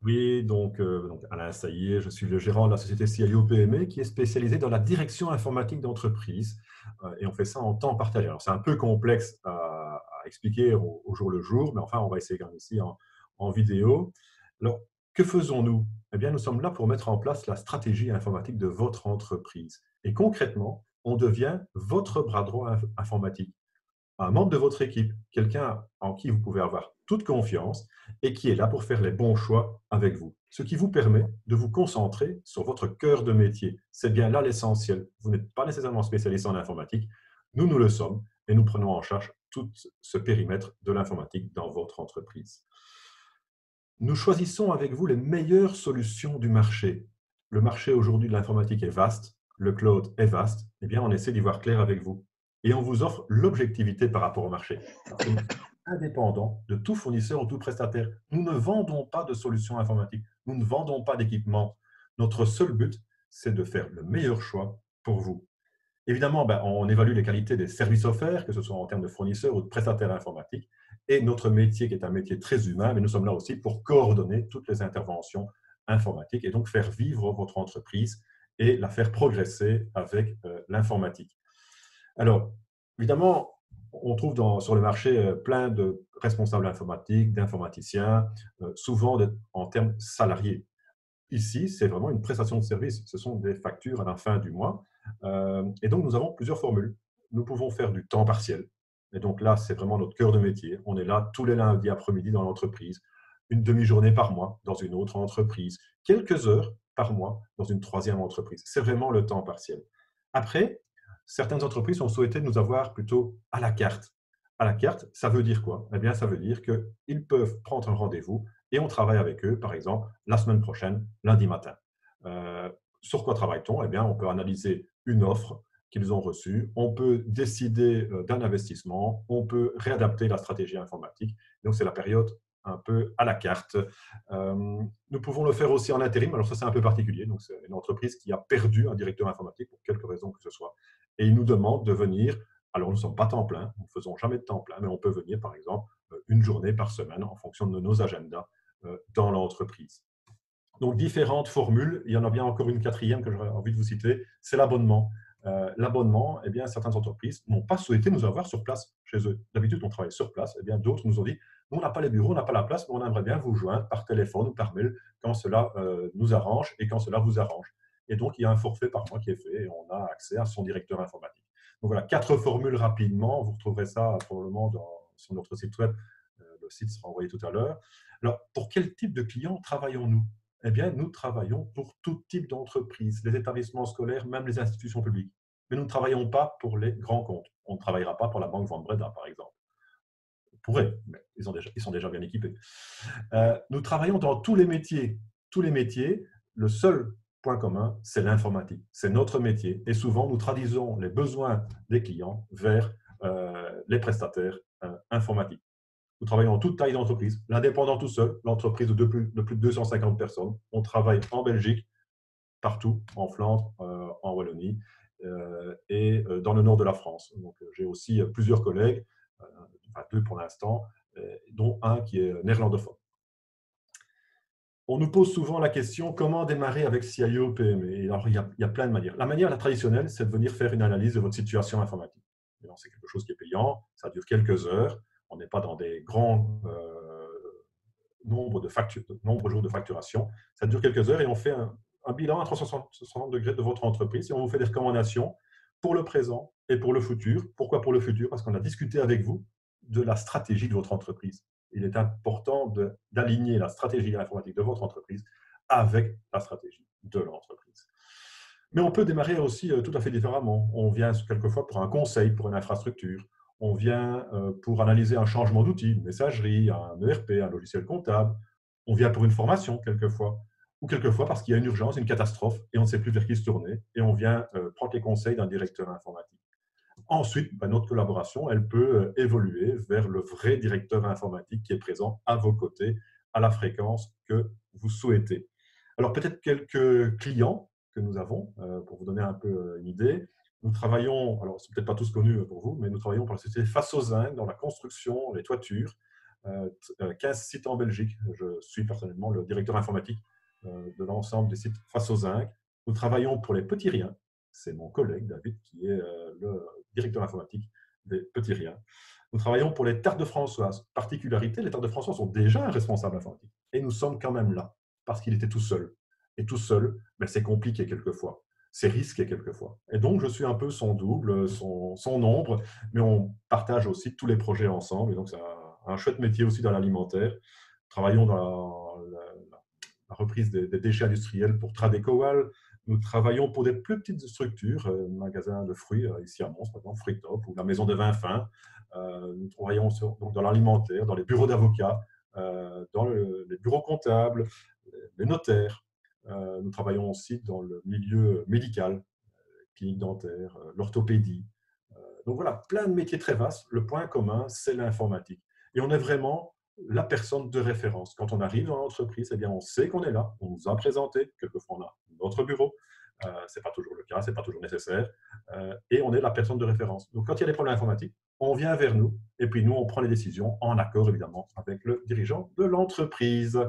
Oui, donc Alain Saillet, je suis le gérant de la société CIO PME qui est spécialisée dans la direction informatique d'entreprise et on fait ça en temps partagé. Alors c'est un peu complexe à expliquer au jour le jour, mais enfin on va essayer quand même ici en vidéo. Alors que faisons-nous? Eh bien nous sommes là pour mettre en place la stratégie informatique de votre entreprise et concrètement on devient votre bras droit informatique, un membre de votre équipe, quelqu'un en qui vous pouvez avoir toute confiance et qui est là pour faire les bons choix avec vous. Ce qui vous permet de vous concentrer sur votre cœur de métier. C'est bien là l'essentiel. Vous n'êtes pas nécessairement spécialiste en informatique. Nous le sommes et nous prenons en charge tout ce périmètre de l'informatique dans votre entreprise. Nous choisissons avec vous les meilleures solutions du marché. Le marché aujourd'hui de l'informatique est vaste, le cloud est vaste, eh bien on essaie d'y voir clair avec vous. Et on vous offre l'objectivité par rapport au marché. Parce que nous sommes indépendants de tout fournisseur ou tout prestataire. Nous ne vendons pas de solutions informatiques, nous ne vendons pas d'équipements. Notre seul but, c'est de faire le meilleur choix pour vous. Évidemment, on évalue les qualités des services offerts, que ce soit en termes de fournisseurs ou de prestataires informatiques. Et notre métier, qui est un métier très humain, mais nous sommes là aussi pour coordonner toutes les interventions informatiques et donc faire vivre votre entreprise et la faire progresser avec l'informatique. Alors, évidemment, on trouve sur le marché plein de responsables informatiques, d'informaticiens, souvent en termes salariés. Ici, c'est vraiment une prestation de service. Ce sont des factures à la fin du mois. Et donc, nous avons plusieurs formules. Nous pouvons faire du temps partiel. Et donc là, c'est vraiment notre cœur de métier. On est là tous les lundis après-midi dans l'entreprise, une demi-journée par mois dans une autre entreprise, quelques heures par mois dans une troisième entreprise. C'est vraiment le temps partiel. Après, certaines entreprises ont souhaité nous avoir plutôt à la carte. À la carte, ça veut dire quoi? Eh bien, ça veut dire qu'ils peuvent prendre un rendez-vous et on travaille avec eux, par exemple, la semaine prochaine, lundi matin. Euh, sur quoi travaille-t-on? Eh bien, on peut analyser une offre qu'ils ont reçue, on peut décider d'un investissement, on peut réadapter la stratégie informatique. Donc, c'est la période un peu à la carte. Nous pouvons le faire aussi en intérim. Alors, ça, c'est un peu particulier. Donc, c'est une entreprise qui a perdu un directeur informatique pour quelque raison que ce soit. Et il nous demande de venir. Alors, nous ne sommes pas temps plein, nous ne faisons jamais de temps plein, mais on peut venir, par exemple, une journée par semaine en fonction de nos agendas dans l'entreprise. Donc, différentes formules. Il y en a bien encore une quatrième que j'aurais envie de vous citer, c'est l'abonnement. L'abonnement, eh bien, certaines entreprises n'ont pas souhaité nous avoir sur place chez eux. D'habitude, on travaille sur place. Eh bien, d'autres nous ont dit, nous, on n'a pas les bureaux, on n'a pas la place, mais on aimerait bien vous joindre par téléphone ou par mail quand cela nous arrange et quand cela vous arrange. Et donc, il y a un forfait par mois qui est fait et on a accès à son directeur informatique. Donc voilà, quatre formules rapidement. Vous retrouverez ça probablement sur notre site web. Le site sera envoyé tout à l'heure. Alors, pour quel type de clients travaillons-nous? Eh bien, nous travaillons pour tout type d'entreprise, les établissements scolaires, même les institutions publiques. Mais nous ne travaillons pas pour les grands comptes. On ne travaillera pas pour la Banque Van Breda, par exemple. On pourrait, mais ils sont déjà bien équipés. Nous travaillons dans tous les métiers. Tous les métiers, le seul point commun, c'est l'informatique. C'est notre métier. Et souvent, nous traduisons les besoins des clients vers les prestataires informatiques. Nous travaillons en toute taille d'entreprise, l'indépendant tout seul, l'entreprise de plus de 250 personnes. On travaille en Belgique, partout, en Flandre, en Wallonie et dans le nord de la France. Donc, j'ai aussi plusieurs collègues, enfin deux pour l'instant, dont un qui est néerlandophone. On nous pose souvent la question comment démarrer avec CIO PME. Et alors, il y a plein de manières. La manière la traditionnelle, c'est de venir faire une analyse de votre situation informatique. C'est quelque chose qui est payant, ça dure quelques heures. On n'est pas dans des grands nombre de jours de facturation. Ça dure quelques heures et on fait un bilan à 360 degrés de votre entreprise et on vous fait des recommandations pour le présent et pour le futur. Pourquoi pour le futur? Parce qu'on a discuté avec vous de la stratégie de votre entreprise. Il est important d'aligner la stratégie informatique de votre entreprise avec la stratégie de l'entreprise. Mais on peut démarrer aussi tout à fait différemment. On vient quelquefois pour un conseil, pour une infrastructure. On vient pour analyser un changement d'outil, une messagerie, un ERP, un logiciel comptable. On vient pour une formation quelquefois. Ou quelquefois parce qu'il y a une urgence, une catastrophe, et on ne sait plus vers qui se tourner. Et on vient prendre les conseils d'un directeur informatique. Ensuite, notre collaboration, elle peut évoluer vers le vrai directeur informatique qui est présent à vos côtés à la fréquence que vous souhaitez. Alors, peut-être quelques clients que nous avons, pour vous donner un peu une idée. Nous travaillons, alors c'est peut-être pas tous connus pour vous, mais nous travaillons pour la société Fasozin dans la construction, les toitures. 15 sites en Belgique. Je suis personnellement le directeur informatique de l'ensemble des sites face aux zinc. Nous travaillons pour les petits riens. C'est mon collègue David qui est le directeur informatique des petits riens. Nous travaillons pour les Terres de Françoise. Particularité, les Terres de Françoise ont déjà un responsable informatique. Et nous sommes quand même là, parce qu'il était tout seul. Et tout seul, ben, c'est compliqué quelquefois. C'est risqué quelquefois. Et donc, je suis un peu son double, son ombre, mais on partage aussi tous les projets ensemble. Et donc, c'est un chouette métier aussi dans l'alimentaire. Travaillons dans la reprise des déchets industriels pour Tradecoal. Nous travaillons pour des plus petites structures, magasins de fruits ici à Mons, par exemple, Fruitop ou la maison de vin fin. Nous travaillons donc dans l'alimentaire, dans les bureaux d'avocats, dans les bureaux comptables, les notaires. Nous travaillons aussi dans le milieu médical, clinique dentaire, l'orthopédie. Donc voilà, plein de métiers très vastes. Le point commun, c'est l'informatique. Et on est vraiment la personne de référence. Quand on arrive dans l'entreprise, eh bien, on sait qu'on est là, on nous a présenté, quelquefois on a notre bureau, ce n'est pas toujours le cas, ce n'est pas toujours nécessaire, et on est la personne de référence. Donc quand il y a des problèmes informatiques, on vient vers nous, et puis nous, on prend les décisions en accord, évidemment, avec le dirigeant de l'entreprise.